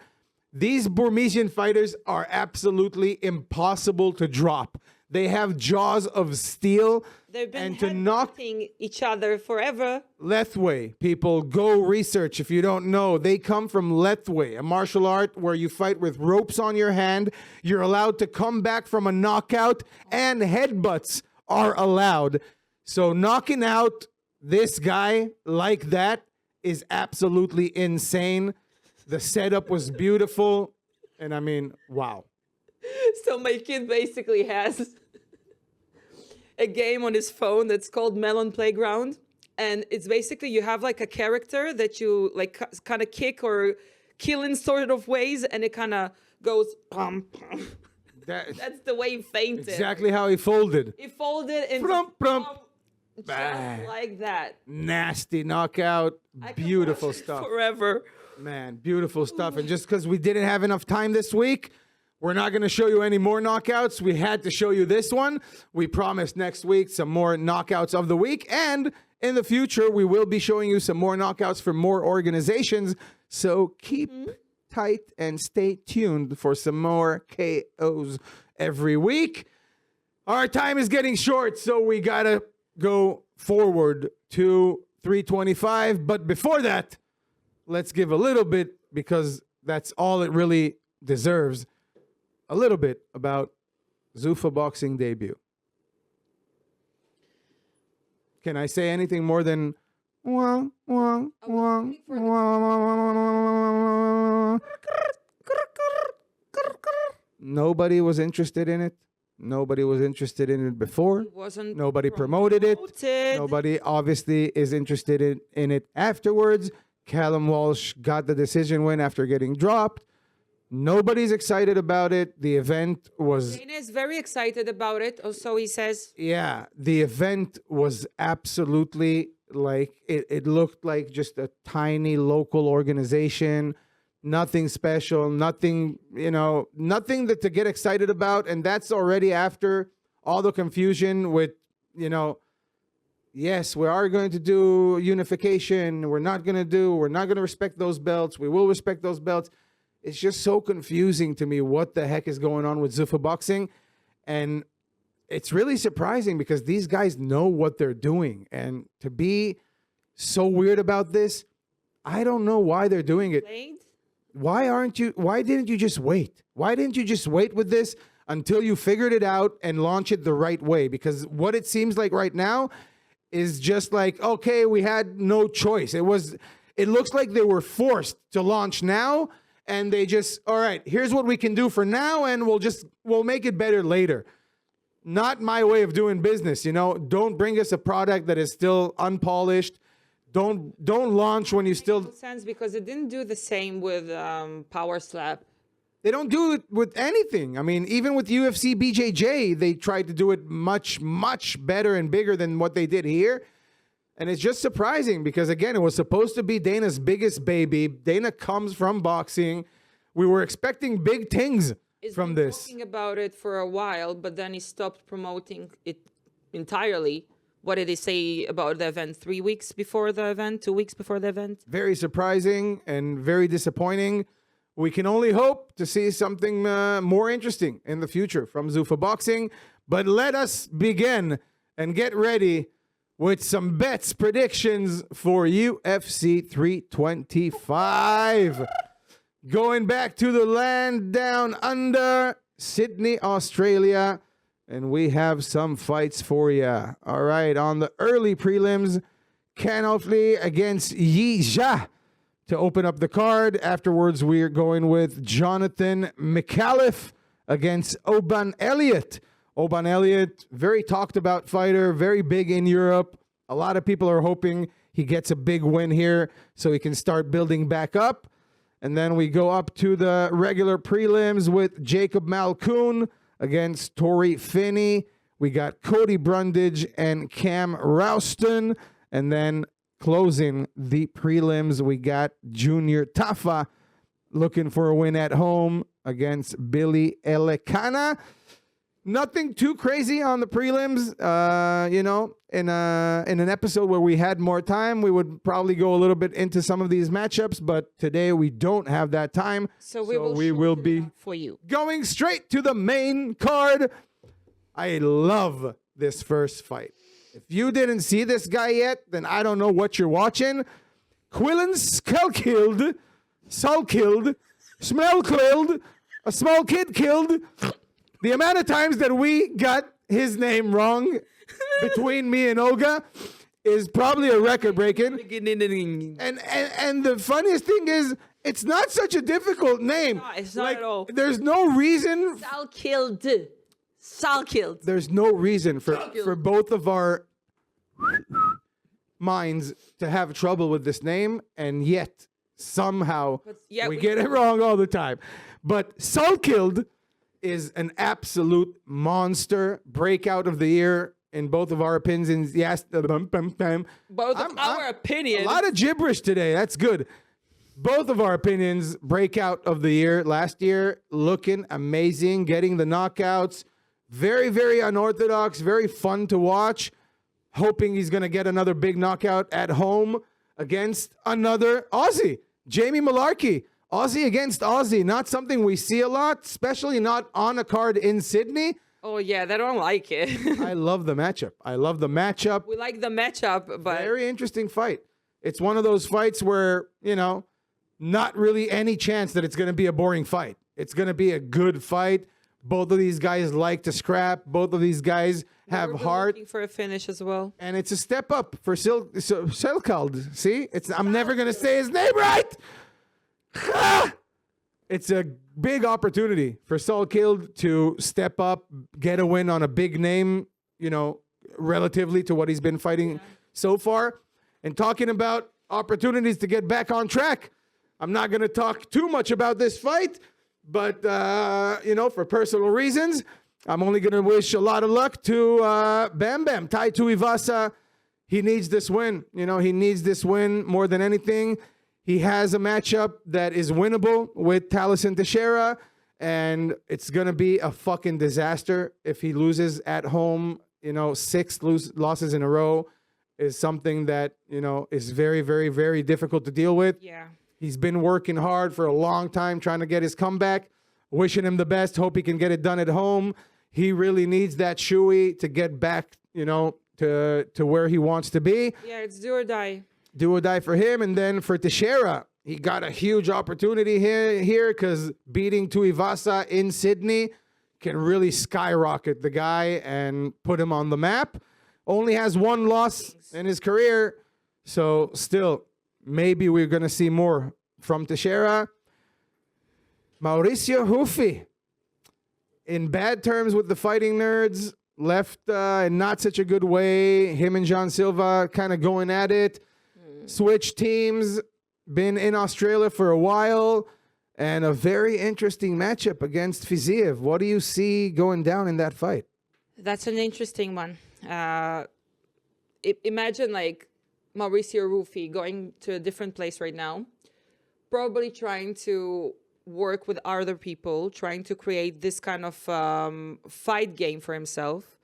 these Burmesian fighters are absolutely impossible to drop. They have jaws of steel. They've been and to knock each other forever. Lethwei, people, go research if you don't know. They come from Lethwei, a martial art where you fight with ropes on your hand. You're allowed to come back from a knockout, and headbutts are allowed. So knocking out this guy like that is absolutely insane. The setup was beautiful. And I mean, wow. So my kid basically has a game on his phone that's called Melon Playground. And it's basically you have like a character that you like kind of kick or kill in sort of ways. And it kind of goes pum, pum. That's the way he fainted. Exactly how he folded. He folded and just like that. Nasty knockout. Beautiful stuff. Forever. Man, beautiful stuff. And just because we didn't have enough time this week, we're not going to show you any more knockouts. We had to show you this one. We promise next week some more knockouts of the week. And in the future, we will be showing you some more knockouts from more organizations. So keep tight and stay tuned for some more KOs every week. Our time is getting short, so we got to go forward to 325. But before that, let's give a little bit, because that's all it really deserves, a little bit about Zuffa boxing debut. Can I say anything more than wah, wah, wah, wah? Nobody was interested in it. Nobody was interested in it before. Wasn't Nobody promoted it. promoted. Nobody obviously is interested in it afterwards. Callum Walsh got the decision win after getting dropped. Nobody's excited about it. The event was... Dana is very excited about it. Also, he says, Yeah, the event was absolutely like... It looked like just a tiny local organization. Nothing special, nothing, nothing to get excited about. And that's already after all the confusion with, yes, we are going to do unification. We're not going to respect those belts. We will respect those belts. It's just so confusing to me what the heck is going on with Zuffa Boxing. And it's really surprising because these guys know what they're doing. And to be so weird about this, I don't know why they're doing it. "Played? Why didn't you just wait? Why didn't you just wait with this until you figured it out and launch it the right way? Because what it seems like right now is just like, okay, we had no choice. It looks like they were forced to launch now, and they just, all right, here's what we can do for now, and we'll make it better later. Not my way of doing business, Don't bring us a product that is still unpolished. Don't launch when you still... Makes sense because it didn't do the same with Power Slap. They don't do it with anything. I mean, even with UFC BJJ, they tried to do it much, much better and bigger than what they did here. And it's just surprising because, again, it was supposed to be Dana's biggest baby. Dana comes from boxing. We were expecting big things from been this. talking about it for a while, but then he stopped promoting it entirely. What did he say about the event? 3 weeks before the event? 2 weeks before the event? Very surprising and very disappointing. We can only hope to see something more interesting in the future from Zuffa Boxing. But let us begin and get ready with some bets predictions for UFC 325. Going back to the land down under, Sydney, Australia. And we have some fights for you. All right, on the early prelims, Can Oatley against Yi Jia to open up the card. Afterwards, we're going with Jonathan McAuliffe against Oban Elliott. Oban Elliott, very talked about fighter, very big in Europe. A lot of people are hoping he gets a big win here so he can start building back up. And then we go up to the regular prelims with Jacob Malkoon against Torrey Finney. We got Cody Brundage and Cam Rouston. And then closing the prelims, we got Junior Tafa looking for a win at home against Billy Elikana. Nothing too crazy on the prelims. In an episode where we had more time, we would probably go a little bit into some of these matchups, but today we don't have that time. So we will be for you. Going straight to the main card. I love this first fight. If you didn't see this guy yet, then I don't know what you're watching. Quillen Skullkilled, Smell killed, a small kid killed. The amount of times that we got his name wrong between me and Olga is probably a record breaking. And the funniest thing is, it's not such a difficult name. No, it's not at all. There's no reason. Sal killed. There's no reason for both of our minds to have trouble with this name, and yet somehow we get it wrong all the time. But Salkilled is an absolute monster, breakout of the year in both of our opinions. Yes, Both of our opinions. A lot of gibberish today. That's good. Both of our opinions, breakout of the year. Last year, looking amazing, getting the knockouts. Very, very unorthodox, very fun to watch. Hoping he's going to get another big knockout at home against another Aussie, Jamie Malarkey. Aussie against Aussie, not something we see a lot, especially not on a card in Sydney. Oh, yeah, they don't like it. I love the matchup. We like the matchup, but... Very interesting fight. It's one of those fights where, not really any chance that it's going to be a boring fight. It's going to be a good fight. Both of these guys like to scrap. Both of these guys have heart. Looking for a finish as well. And it's a step up for Selkald. See? I'm never going to say his name right. it's a big opportunity for Saul Kild to step up, get a win on a big name, you know, relatively to what he's been fighting so far. And talking about opportunities to get back on track, I'm not going to talk too much about this fight, but, you know, for personal reasons, I'm only going to wish a lot of luck to Bam Bam, Tai Tuivasa. He needs this win. You know, he needs this win more than anything. He has a matchup that is winnable with Taliesin Teixeira, and it's going to be a fucking disaster if he loses at home. You know, 6 losses in a row is something that, you know, is very, very, very difficult to deal with. Yeah. He's been working hard for a long time trying to get his comeback. Wishing him the best. Hope he can get it done at home. He really needs that shoey to get back, you know, to where he wants to be. Yeah, it's do or die. Do or die for him. And then for Teixeira, he got a huge opportunity here because beating Tuivasa in Sydney can really skyrocket the guy and put him on the map. Only has 1 loss in his career. So still, maybe we're going to see more from Teixeira. Mauricio Hufi, in bad terms with the fighting nerds, left in not such a good way. Him and John Silva kind of going at it. Switched teams, been in Australia for a while, and a very interesting matchup against Fiziev. What do you see going down in that fight? That's an interesting one. Imagine like Mauricio Rufi going to a different place right now, probably trying to work with other people, trying to create this kind of fight game for himself.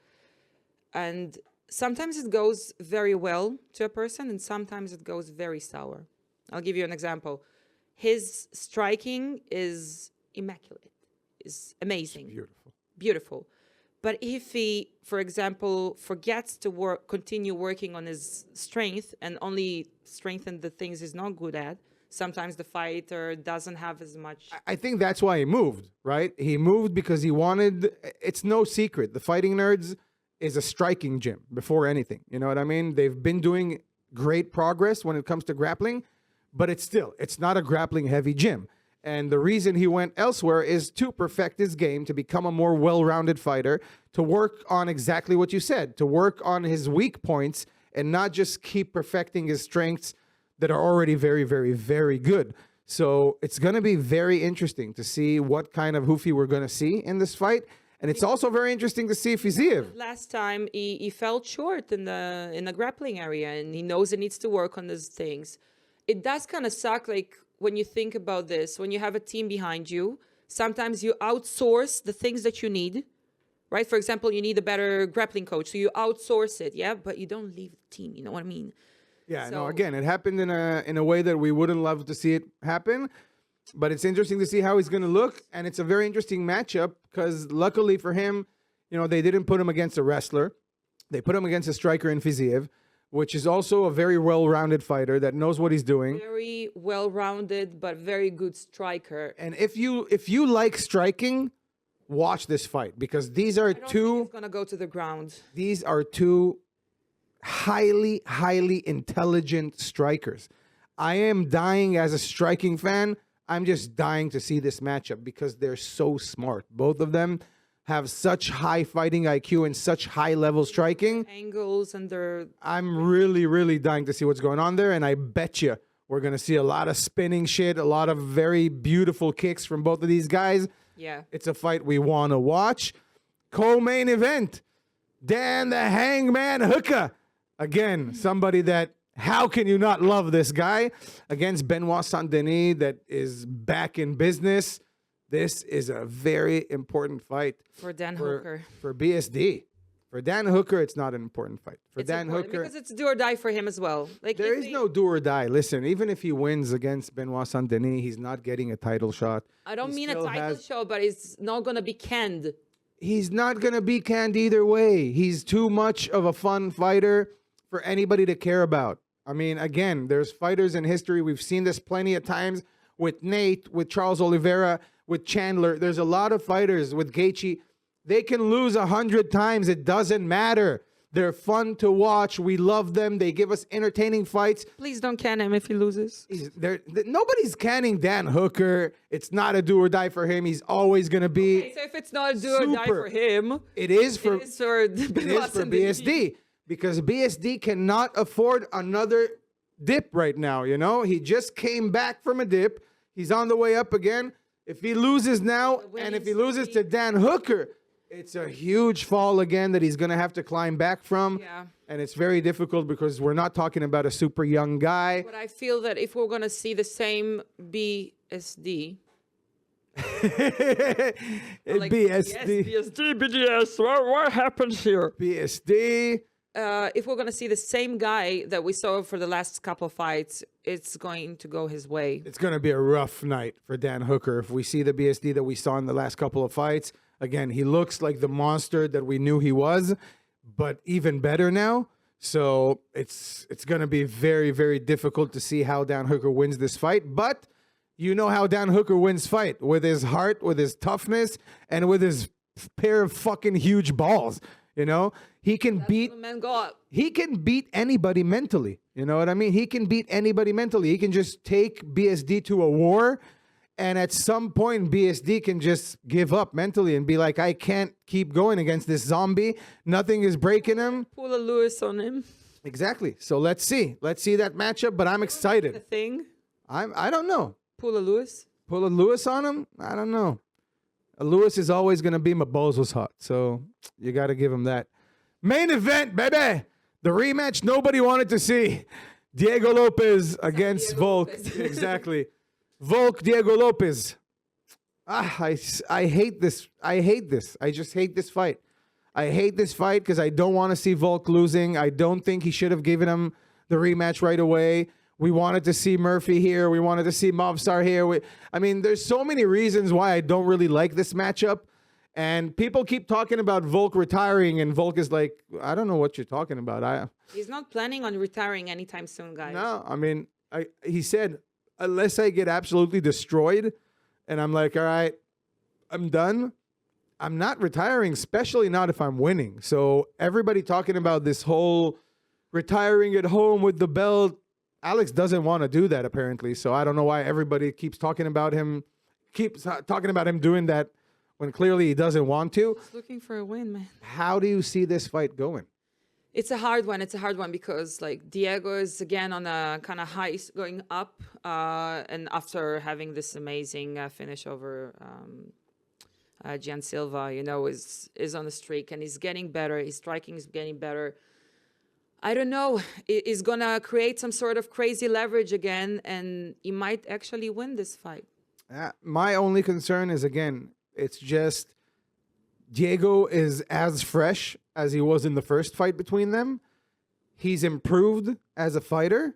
And sometimes it goes very well to a person, and sometimes it goes very sour. I'll give you an example. His striking is immaculate, is amazing. It's beautiful. Beautiful. But if he, for example, forgets to continue working on his strength and only strengthen the things he's not good at, sometimes the fighter doesn't have as much. I think that's why he moved, right? He moved because he wanted, it's no secret, the Fighting Nerds is a striking gym before anything. You know what I mean? They've been doing great progress when it comes to grappling, but it's not a grappling heavy gym. And the reason he went elsewhere is to perfect his game, to become a more well-rounded fighter, to work on exactly what you said, to work on his weak points and not just keep perfecting his strengths that are already very, very, very good. So it's going to be very interesting to see what kind of Hufi we're going to see in this fight. And it's also very interesting to see Fiziev. Last time he fell short in the grappling area, and he knows he needs to work on those things. It does kind of suck, like when you think about this, when you have a team behind you, sometimes you outsource the things that you need, right? For example, you need a better grappling coach, so you outsource it, yeah, but you don't leave the team, you know what I mean? Yeah, So- no, again, it happened in a way that we wouldn't love to see it happen. But it's interesting to see how he's going to look. And it's a very interesting matchup because luckily for him, you know, they didn't put him against a wrestler. They put him against a striker in Fiziev, which is also a very well-rounded fighter that knows what he's doing. Very well-rounded, but very good striker. And if you like striking, watch this fight because these are I don't think two he's gonna go to the ground. these are two highly, highly intelligent strikers. I am dying as a striking fan. I'm just dying to see this matchup because they're so smart. Both of them have such high fighting IQ and such high level striking. Angles and their I'm really, really dying to see what's going on there. And I bet you we're going to see a lot of spinning shit, a lot of very beautiful kicks from both of these guys. yeah. It's a fight we want to watch. Co-main event, Dan the Hangman Hooker. Again, somebody that, how can you not love this guy? Against Benoit Saint-Denis that is back in business. This is a very important fight For Dan Hooker. for BSD. For Dan Hooker, it's not an important fight. For It's Dan important Hooker, because it's do or die for him as well. Like there if is he- no do or die. Listen, even if he wins against Benoit Saint-Denis, he's not getting a title shot. I don't He mean a still title has- show, but it's not gonna be canned. He's not going to be canned either way. He's too much of a fun fighter for anybody to care about. I mean, again, there's fighters in history. We've seen this plenty of times with Nate, with Charles Oliveira, with Chandler. There's a lot of fighters with Gaethje. They can lose 100 times. It doesn't matter. They're fun to watch. We love them. They give us entertaining fights. Please don't can him if he loses. Nobody's canning Dan Hooker. It's not a do or die for him. He's always going to be. Okay, so if it's not a do or die for him, it is for BSD. Because BSD cannot afford another dip right now. You know, he just came back from a dip. He's on the way up again. If he loses now, and if he loses to Dan Hooker, it's a huge fall again that he's going to have to climb back from. Yeah. And it's very difficult because we're not talking about a super young guy. But I feel that if we're going to see the same BSD. BSD. BSD, BGS, what happens here? BSD. If we're going to see the same guy that we saw for the last couple of fights, it's going to go his way. It's going to be a rough night for Dan Hooker. If we see the BSD that we saw in the last couple of fights, again, he looks like the monster that we knew he was, but even better now. So it's going to be very, very difficult to see how Dan Hooker wins this fight. But you know how Dan Hooker wins fight, with his heart, with his toughness, and with his pair of fucking huge balls. You know, he can beat anybody mentally. You know what I mean? He can beat anybody mentally. He can just take BSD to a war, and at some point BSD can just give up mentally and be like, I can't keep going against this zombie. Nothing is breaking him. Pull a Lewis on him. Exactly. So let's see that matchup. But I'm excited. The thing. I don't know. Pull a Lewis. Pull a Lewis on him. I don't know. A Lewis is always going to be my balls was hot. So you got to give him that. Main event, baby. The rematch nobody wanted to see. Diego Lopez against Volk. Exactly. Volk, Diego Lopez. I hate this. I just hate this fight. I hate this fight because I don't want to see Volk losing. I don't think he should have given him the rematch right away. We wanted to see Murphy here. We wanted to see Mobstar here. I mean, there's so many reasons why I don't really like this matchup. And people keep talking about Volk retiring, and Volk is like, I don't know what you're talking about. He's not planning on retiring anytime soon, guys. No, I mean, he said, unless I get absolutely destroyed, and I'm like, all right, I'm done, I'm not retiring, especially not if I'm winning. So everybody talking about this whole retiring at home with the belt, Alex doesn't want to do that apparently. So I don't know why everybody keeps talking about him doing that when clearly he doesn't want to. He's looking for a win, man. How do you see this fight going? It's a hard one. It's a hard one because like Diego is again on a kind of high going up, and after having this amazing finish over Gian Silva, you know, is on the streak and he's getting better. His striking is getting better. I don't know. He's gonna create some sort of crazy leverage again, and he might actually win this fight. My only concern is, again, it's just Diego is as fresh as he was in the first fight between them. He's improved as a fighter,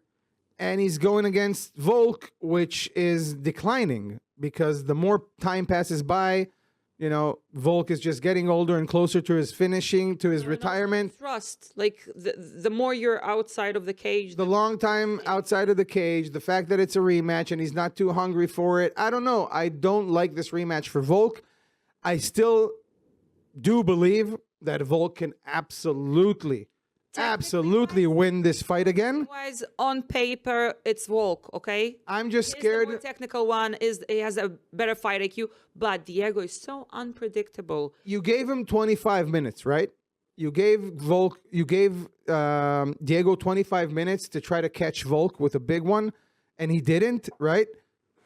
and he's going against Volk, which is declining because the more time passes by, you know, Volk is just getting older and closer to his finishing, to his retirement. Trust, like the more you're outside of the cage, the long time outside of the cage, the fact that it's a rematch and he's not too hungry for it. I don't know. I don't like this rematch for Volk. I still do believe that Volk can absolutely win this fight again. Otherwise, on paper, it's Volk, okay? I'm just scared. The more technical one he has a better fight IQ, but Diego is so unpredictable. You gave him 25 minutes, right? You gave Diego 25 minutes to try to catch Volk with a big one, and he didn't, right?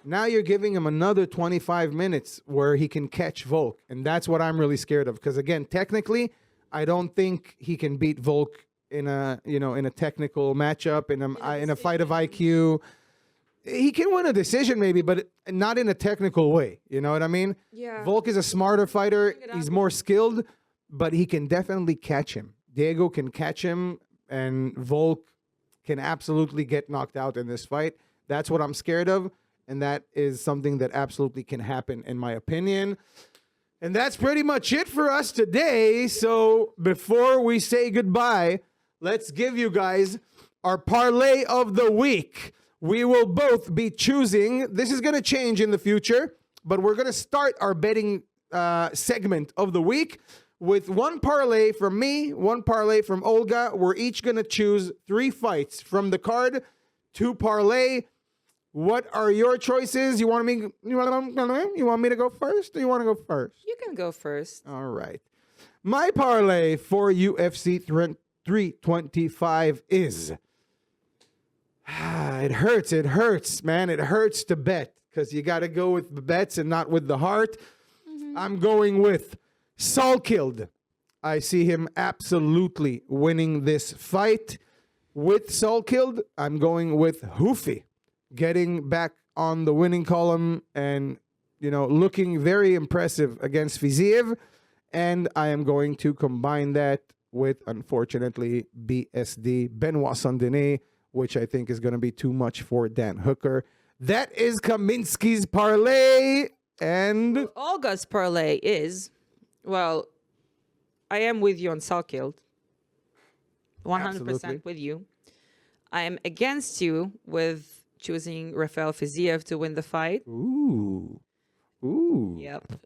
Now you're giving him another 25 minutes where he can catch Volk, and that's what I'm really scared of. Because again, technically, I don't think he can beat Volk in a technical matchup, in a fight of IQ. He can win a decision maybe, but not in a technical way. You know what I mean? Yeah. Volk is a smarter fighter. He's more skilled, but he can definitely catch him. Diego can catch him, and Volk can absolutely get knocked out in this fight. That's what I'm scared of, and that is something that absolutely can happen, in my opinion. And that's pretty much it for us today. So before we say goodbye, let's give you guys our parlay of the week. We will both be choosing. This is going to change in the future, but we're going to start our betting segment of the week with one parlay from me, one parlay from Olga. We're each going to choose 3 fights from the card to parlay. What are your choices? You want me to go first, or you want to go first? You can go first. All right. My parlay for UFC 325 is... it hurts, man. It hurts to bet because you got to go with the bets and not with the heart. I'm going with Salkilled. I see him absolutely winning this fight. With Salkilled, I'm going with Hoofy, getting back on the winning column and, looking very impressive against Fiziev. And I am going to combine that with, unfortunately, BSD, Benoit Saint-Denis, which I think is going to be too much for Dan Hooker. That is Kaminski's parlay. And Olga's parlay is, I am with you on Salkilled. 100% Absolutely. with you. I am against you with choosing Rafael Fiziev to win the fight. Ooh. Yep.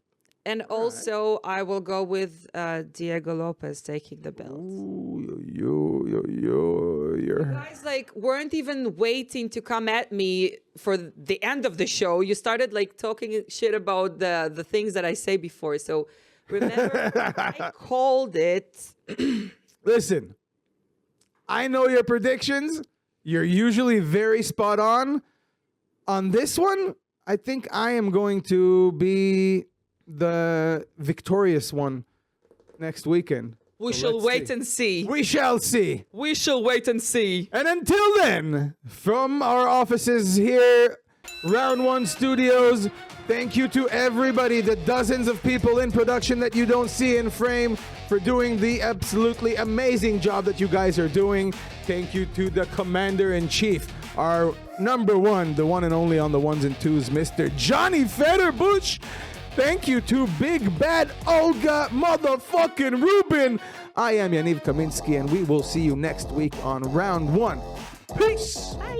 And also, I will go with Diego Lopez taking the belt. Ooh, You guys weren't even waiting to come at me for the end of the show. You started talking shit about the things that I say before. So remember, I called it. Listen, I know your predictions. You're usually very spot on. On this one, I think I am going to be the victorious one next weekend. We So shall let's wait see. and see. We shall see. We shall wait and see. And until then, from our offices here, Round 1 Studios, thank you to everybody, the dozens of people in production that you don't see in frame, for doing the absolutely amazing job that you guys are doing. Thank you to the Commander-in-Chief, our number one, the one and only on the ones and twos, Mr. Johnny Federbush. Thank you to Big Bad Olga motherfucking Rubin. I am Yaniv Kaminski, and we will see you next week on Round 1. Peace. Bye.